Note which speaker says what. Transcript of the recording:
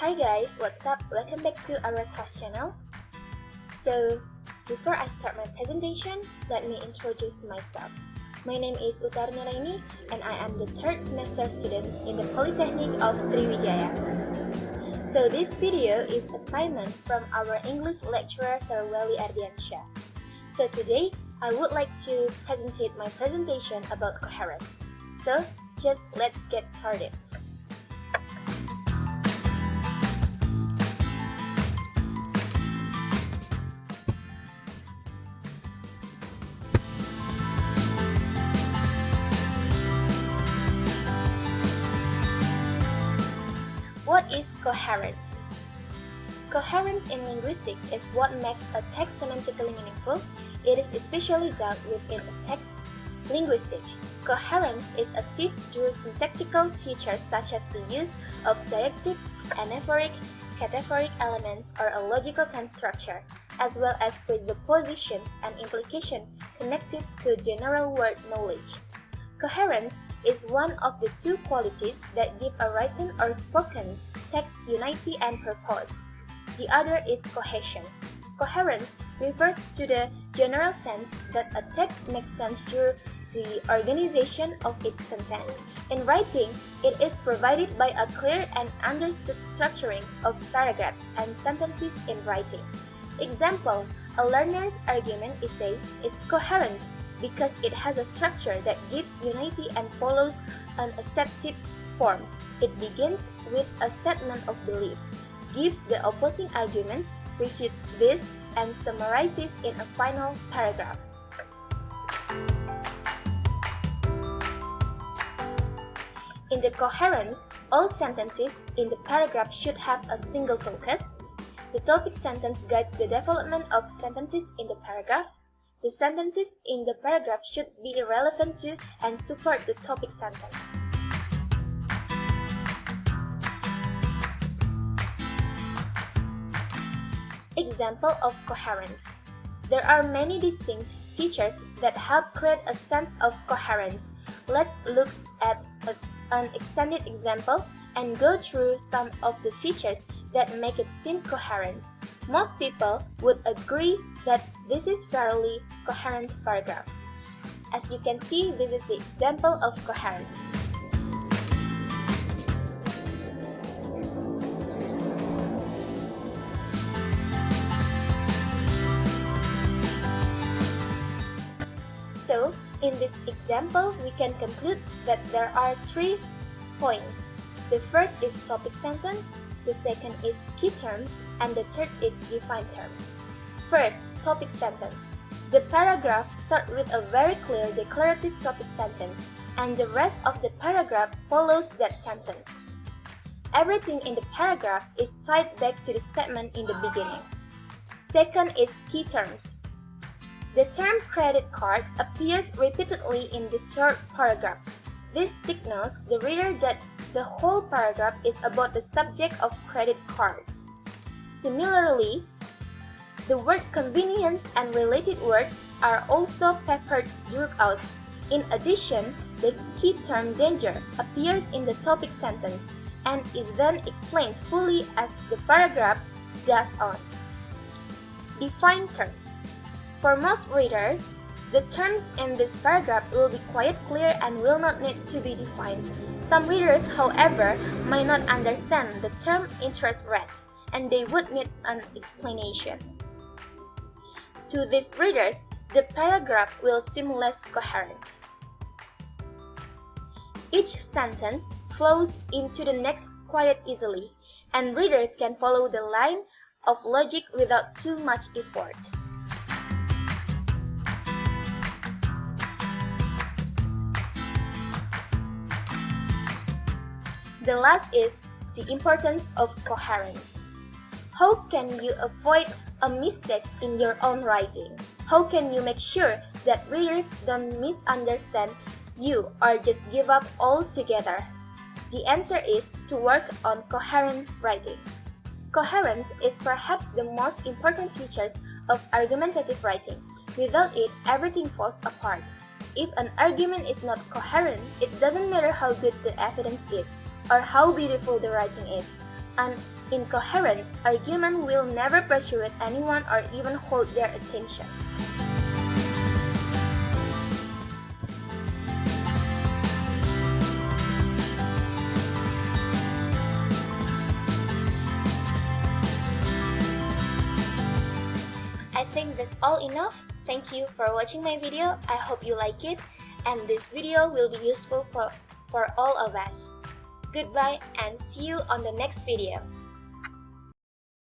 Speaker 1: Hi guys, what's up? Welcome back to our class channel. So, before I start my presentation, let me introduce myself. My name is Utari Nuraini and I am the third semester student in the Polytechnic of Sriwijaya. So this video is assignment from our English lecturer Sir Weli Ardiansyah. So today, I would like to present my presentation about coherence. So, just let's get started. What is coherence? Coherence in linguistics is what makes a text semantically meaningful. It is especially dealt with in a text linguistics. Coherence is achieved through syntactical features such as the use of deictic, anaphoric, cataphoric elements or a logical tense structure, as well as presuppositions and implications connected to general word knowledge. Coherence is one of the two qualities that give a written or spoken text unity and purpose. The other is cohesion. Coherence refers to the general sense that a text makes sense through the organization of its content. In writing, it is provided by a clear and understood structuring of paragraphs and sentences in writing. Example, a learner's argument essay is coherent because it has a structure that gives unity and follows an assertive form. It begins with a statement of belief, gives the opposing arguments, refutes this, and summarizes in a final paragraph. In the coherence, all sentences in the paragraph should have a single focus. The topic sentence guides the development of sentences in the paragraph. The sentences in the paragraph should be relevant to and support the topic sentence. Example of coherence. There are many distinct features that help create a sense of coherence. Let's look at an extended example and go through some of the features that make it seem coherent. Most people would agree that this is fairly coherent paragraph. As you can see, this is the example of coherence. So, in this example, we can conclude that there are 3 points. The first is topic sentence, the second is key terms, and the third is defined terms. First, topic sentence. The paragraph starts with a very clear declarative topic sentence, and the rest of the paragraph follows that sentence. Everything in the paragraph is tied back to the statement in the beginning. Second is key terms. The term credit card appears repeatedly in this short paragraph. This signals the reader that the whole paragraph is about the subject of credit cards. Similarly, the word convenience and related words are also peppered throughout. In addition, the key term danger appears in the topic sentence and is then explained fully as the paragraph goes on. Define terms. For most readers, the terms in this paragraph will be quite clear and will not need to be defined. Some readers, however, might not understand the term interest rates, and they would need an explanation. To these readers, the paragraph will seem less coherent. Each sentence flows into the next quite easily, and readers can follow the line of logic without too much effort. The last is the importance of coherence. How can you avoid a mistake in your own writing? How can you make sure that readers don't misunderstand you or just give up altogether? The answer is to work on coherent writing. Coherence is perhaps the most important feature of argumentative writing. Without it, everything falls apart. If an argument is not coherent, it doesn't matter how good the evidence is or how beautiful the writing is. An incoherent argument will never persuade anyone or even hold their attention. I think that's all enough. Thank you for watching my video. I hope you like it, and this video will be useful for all of us. Goodbye and see you on the next video.